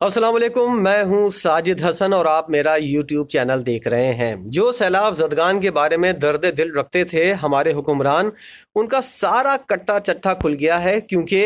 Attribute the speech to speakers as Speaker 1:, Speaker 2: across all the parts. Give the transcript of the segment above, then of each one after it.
Speaker 1: अस्सलाम वालेकुम, मैं हूं साजिद हसन और आप मेरा यूट्यूब चैनल देख रहे हैं। जो सैलाब ज़दगान के बारे में दर्द दिल रखते थे हमारे हुक्मरान, उनका सारा कट्टा चट्टा खुल गया है, क्योंकि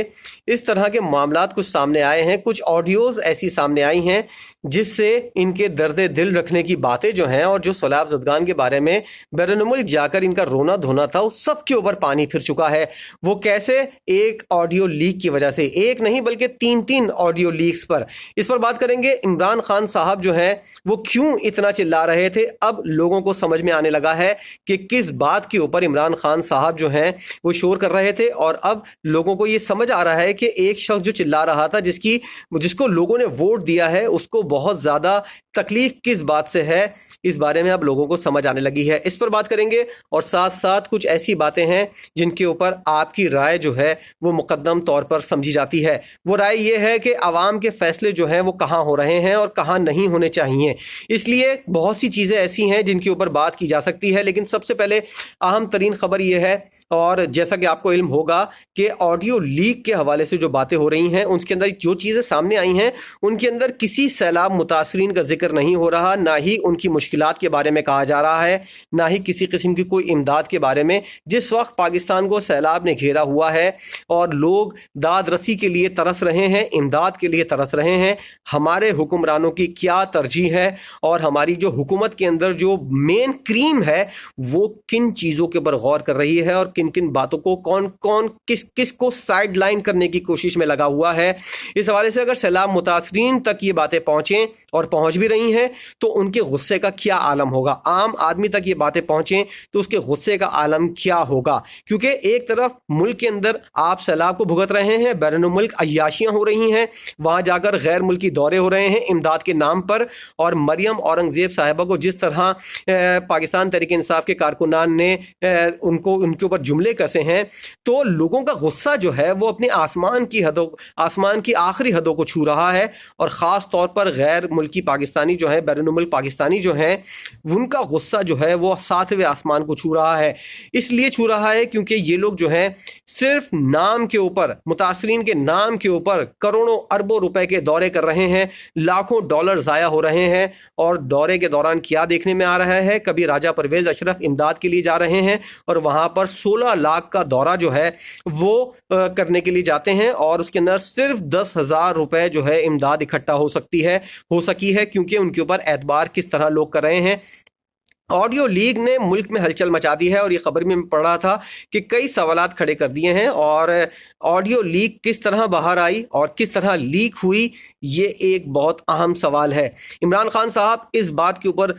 Speaker 1: इस तरह के मामलात कुछ सामने आए हैं। कुछ ऑडियोज़ ऐसी सामने आई हैं जिससे इनके दर्द दिल रखने की बातें जो हैं और जो सैलाब ज़दगान के बारे में बैरून मुल्क जाकर इनका रोना धोना था, उस सब के ऊपर पानी फिर चुका है। वो कैसे? एक ऑडियो लीक की वजह से, एक नहीं बल्कि तीन तीन ऑडियो लीक्स पर। इस पर बात करेंगे। इमरान खान साहब जो हैं वो क्यों इतना चिल्ला रहे थे, अब लोगों को समझ में आने लगा है कि किस बात के ऊपर इमरान खान साहब जो हैं वो शोर कर रहे थे। और अब लोगों को ये समझ आ रहा है कि एक शख्स जो चिल्ला रहा था, जिसको लोगों ने वोट दिया है, उसको बहुत ज्यादा तकलीफ किस बात से है, इस बारे में अब लोगों को समझ आने लगी है। इस पर बात करेंगे और साथ साथ कुछ ऐसी बातें हैं जिनके ऊपर आपकी राय जो है वो मुकद्दम तौर पर समझी जाती है। वो राय ये है कि आवाम के फैसले जो हैं वो कहाँ हो रहे हैं और कहाँ नहीं होने चाहिए। इसलिए बहुत सी चीज़ें ऐसी हैं जिनके ऊपर बात की जा सकती है। लेकिन सबसे पहले अहम तरीन खबर ये है, और जैसा कि आपको इल्म होगा कि ऑडियो लीक के हवाले से जो बातें हो रही हैं उसके अंदर जो चीज़ें सामने आई हैं उनके अंदर किसी सैलाब मुतासरीन का जिक्र नहीं हो रहा, ना ही उनकी मुश्किलात के बारे में कहा जा रहा है, ना ही किसी किस्म की कोई इमदाद के बारे में। जिस वक्त पाकिस्तान को सैलाब ने घेरा हुआ है और लोग दाद रसी के लिए तरस रहे हैं, इमदाद के लिए तरस रहे हैं, हमारे हुक्मरानों की क्या तरजीह है और हमारी जो हुकूमत के अंदर जो मेन क्रीम है वो किन चीज़ों के ऊपर गौर कर रही है और किन किन बातों को कौन कौन किस किस को साइड लाइन करने की कोशिश में लगा हुआ है। इस हवाले से अगर सैलाब मुतासरीन तक ये बातें पहुंचें और पहुंच भी रही हैं तो उनके गुस्से का क्या आलम होगा, आम आदमी तक ये बातें पहुंचें तो उसके गुस्से का आलम क्या होगा। क्योंकि एक तरफ मुल्क के अंदर आप सैलाब को भुगत रहे हैं, बैरून मुल्क अय्याशियां हो रही हैं, वहां जाकर गैर मुल्की दौरे हो रहे हैं इमदाद के नाम पर, और मरियम औरंगजेब साहिबा को जिस तरह पाकिस्तान तहरीक इंसाफ के कारकुनान ने उनके ऊपर जुमले कसे हैं, तो लोगों का गुस्सा जो है वो अपने आसमान की आखिरी हदों को छू रहा है। और ख़ास तौर पर गैर मुल्की पाकिस्तानी जो है, बैरून मुल्क पाकिस्तानी जो हैं, उनका गुस्सा जो है वो सातवें आसमान को छू रहा है। इसलिए छू रहा है क्योंकि ये लोग जो हैं सिर्फ नाम के ऊपर, मुतासरीन के नाम के ऊपर करोड़ों अरबों रुपए के दौरे कर रहे हैं, लाखों डॉलर ज़ाया हो रहे हैं। और दौरे के दौरान क्या देखने में आ रहा है, कभी राजा परवेज अशरफ इमदाद के लिए जा रहे हैं और वहां पर 16 लाख का दौरा जो है वो करने के लिए जाते हैं, और उसके अंदर सिर्फ 10,000 रुपए जो है इमदाद इकट्ठा हो सकी है, क्योंकि उनके ऊपर एतबार किस तरह लोग कर रहे हैं। ऑडियो लीक ने मुल्क में हलचल मचा दी है और ये खबर में पढ़ रहा था कि कई सवालात खड़े कर दिए हैं। और ऑडियो लीक किस तरह बाहर आई और किस तरह लीक हुई, ये एक बहुत अहम सवाल है। इमरान खान साहब इस बात के ऊपर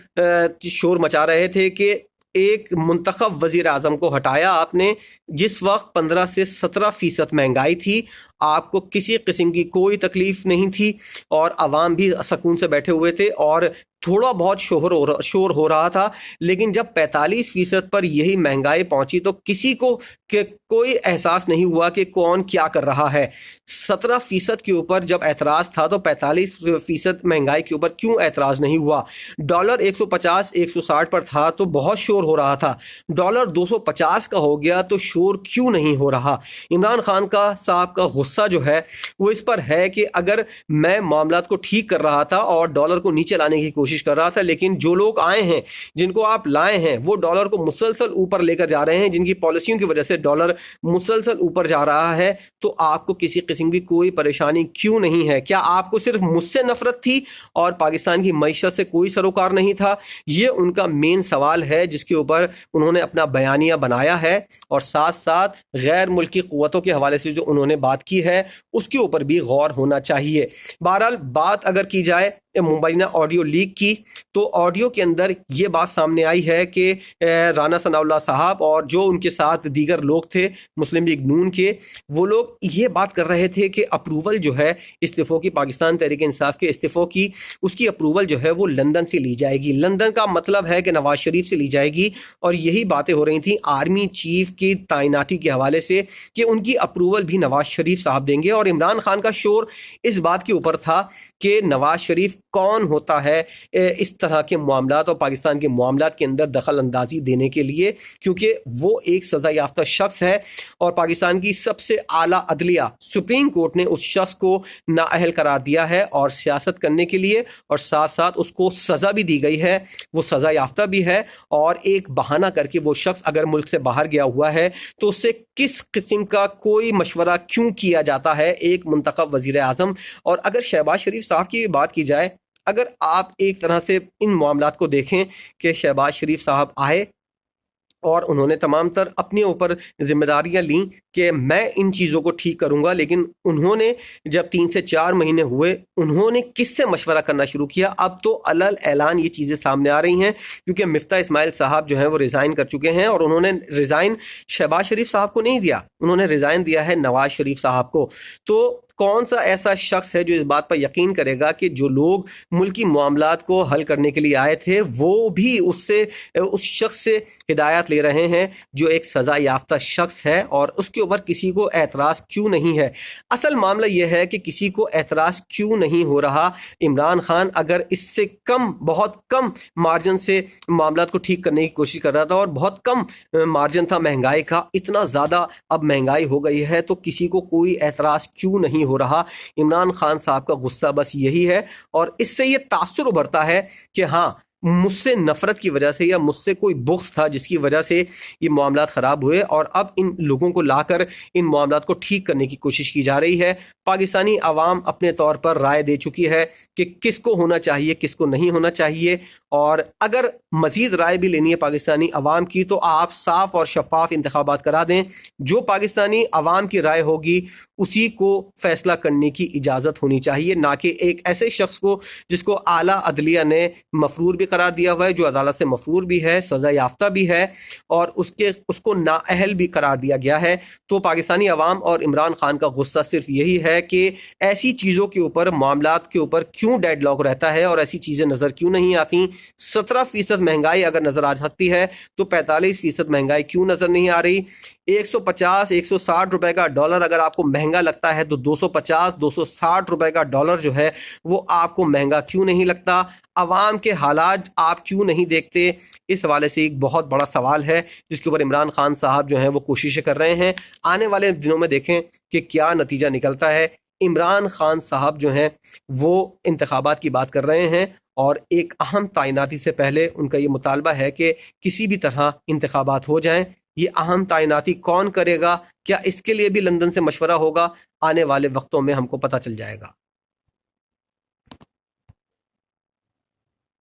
Speaker 1: शोर मचा रहे थे कि एक मुंतखब वजीर आजम को हटाया आपने, जिस वक्त 15 से 17% महंगाई थी, आपको किसी किस्म की कोई तकलीफ नहीं थी और अवाम भी सुकून से बैठे हुए थे और थोड़ा बहुत शोर हो रहा था। लेकिन जब 45% पर यही महंगाई पहुंची तो किसी को कोई एहसास नहीं हुआ कि कौन क्या कर रहा है। 17% के ऊपर जब एतराज था तो 45% महंगाई के ऊपर क्यों एतराज नहीं हुआ। डॉलर 150 160 पर था तो बहुत शोर हो रहा था, डॉलर 250 का हो गया तो शोर क्यों नहीं हो रहा। इमरान खान साहब का गुस्सा जो है वो इस पर है कि अगर मैं मामलात को ठीक कर रहा था और डॉलर को नीचे लाने की कोशिश कर रहा था, लेकिन जो लोग आए हैं, जिनको आप लाए हैं, वो डॉलर को मुसलसल ऊपर लेकर जा रहे हैं, जिनकी पॉलिसियों की वजह से डॉलर मुसलसल ऊपर जा रहा है, तो आपको किसी किस्म की कोई परेशानी क्यों नहीं है। क्या आपको सिर्फ मुझसे नफरत थी और पाकिस्तान की मईशत से कोई सरोकार नहीं था? ये उनका मेन सवाल है जिसके ऊपर उन्होंने अपना बयानिया बनाया है। और साथ साथ गैर मुल्की कुव्वतों के हवाले से जो उन्होंने बात की है उसके ऊपर भी गौर होना चाहिए। बहरहाल बात अगर की जाए मुबैना ऑडियो लीक की, तो ऑडियो के अंदर ये बात सामने आई है कि राना सनाउल्लाह साहब और जो उनके साथ दीगर लोग थे मुस्लिम लीग नून के, वो लोग ये बात कर रहे थे कि अप्रूवल जो है इस्तीफों की, पाकिस्तान तहरीक इंसाफ के इस्तीफों की, उसकी अप्रूवल जो है वो लंदन से ली जाएगी। लंदन का मतलब है कि नवाज शरीफ से ली जाएगी। और यही बातें हो रही थी आर्मी चीफ की तैनाती के हवाले से कि उनकी अप्रूवल भी नवाज शरीफ साहब देंगे। और इमरान खान का शोर इस बात के ऊपर था कि नवाज शरीफ کون ہوتا ہے اس طرح کے معاملات اور پاکستان کے معاملات کے اندر دخل اندازی دینے کے لیے، کیونکہ وہ ایک سزا یافتہ شخص ہے اور پاکستان کی سب سے اعلیٰ عدلیہ سپریم کورٹ نے اس شخص کو نااہل قرار دیا ہے اور سیاست کرنے کے لیے، اور ساتھ ساتھ اس کو سزا بھی دی گئی ہے، وہ سزا یافتہ بھی ہے۔ اور ایک بہانہ کر کے وہ شخص اگر ملک سے باہر گیا ہوا ہے تو اس سے کس قسم کا کوئی مشورہ کیوں کیا جاتا ہے ایک منتخب وزیر اعظم؟ اور اگر شہباز شریف صاحب کی بات کی جائے، اگر آپ ایک طرح سے ان معاملات کو دیکھیں کہ شہباز شریف صاحب آئے اور انہوں نے تمام تر اپنے اوپر ذمہ داریاں لیں کہ میں ان چیزوں کو ٹھیک کروں گا، لیکن انہوں نے جب 3 سے 4 مہینے ہوئے انہوں نے کس سے مشورہ کرنا شروع کیا؟ اب تو علل اعلان یہ چیزیں سامنے آ رہی ہیں، کیونکہ مفتاح اسماعیل صاحب جو ہیں وہ ریزائن کر چکے ہیں، اور انہوں نے ریزائن شہباز شریف صاحب کو نہیں دیا، انہوں نے ریزائن دیا ہے نواز شریف صاحب کو۔ تو کون سا ایسا شخص ہے جو اس بات پر یقین کرے گا کہ جو لوگ ملکی معاملات کو حل کرنے کے لیے آئے تھے وہ بھی اس شخص سے ہدایت لے رہے ہیں جو ایک سزا یافتہ شخص ہے، اور اس کے اوپر کسی کو اعتراض کیوں نہیں ہے؟ اصل معاملہ یہ ہے کہ کسی کو اعتراض کیوں نہیں ہو رہا؟ عمران خان اگر اس سے کم، بہت کم مارجن سے معاملات کو ٹھیک کرنے کی کوشش کر رہا تھا، اور بہت کم مارجن تھا مہنگائی کا، اتنا زیادہ اب مہنگائی ہو گئی ہے تو کسی کو کوئی اعتراض کیوں نہیں ہو رہا؟ عمران خان صاحب کا غصہ بس یہی ہے، اور اس سے یہ تاثر ابھرتا ہے کہ ہاں مجھ سے نفرت کی وجہ سے یا مجھ سے کوئی بغض تھا جس کی وجہ سے یہ معاملات خراب ہوئے، اور اب ان لوگوں کو لا کر ان معاملات کو ٹھیک کرنے کی کوشش کی جا رہی ہے۔ پاکستانی عوام اپنے طور پر رائے دے چکی ہے کہ کس کو ہونا چاہیے، کس کو نہیں ہونا چاہیے، اور اگر مزید رائے بھی لینی ہے پاکستانی عوام کی تو آپ صاف اور شفاف انتخابات کرا دیں، جو پاکستانی عوام کی رائے ہوگی اسی کو فیصلہ کرنے کی اجازت ہونی چاہیے، نہ کہ ایک ایسے شخص کو جس کو اعلیٰ عدلیہ نے مفرور بھی قرار دیا ہوا ہے، جو عدالت سے مفرور بھی ہے، سزا یافتہ بھی ہے، اور اس کو نااہل بھی قرار دیا گیا ہے۔ تو پاکستانی عوام اور عمران خان کا غصہ صرف یہی ہے کہ ایسی چیزوں کے اوپر، معاملات کے اوپر کیوں ڈیڈ لاک رہتا ہے اور ایسی چیزیں نظر کیوں نہیں آتی؟ 17% مہنگائی اگر نظر آ سکتی ہے تو 45% مہنگائی کیوں نظر نہیں آ رہی؟ 150-160 روپے کا ڈالر اگر آپ کو مہنگا لگتا ہے تو 250-260 روپے کا ڈالر جو ہے وہ آپ کو مہنگا کیوں نہیں لگتا؟ عوام کے حالات آپ کیوں نہیں دیکھتے؟ اس حوالے سے ایک بہت بڑا سوال ہے جس کے اوپر عمران خان صاحب جو ہیں وہ کوششیں کر رہے ہیں۔ آنے والے دنوں میں دیکھیں کہ کیا نتیجہ نکلتا ہے۔ عمران خان صاحب جو ہیں وہ انتخابات کی بات کر رہے ہیں، اور ایک اہم تعیناتی سے پہلے ان کا یہ مطالبہ ہے کہ کسی بھی طرح انتخابات ہو جائیں۔ یہ اہم تعیناتی کون کرے گا؟ کیا اس کے لیے بھی لندن سے مشورہ ہوگا؟ آنے والے وقتوں میں ہم کو پتہ چل جائے گا۔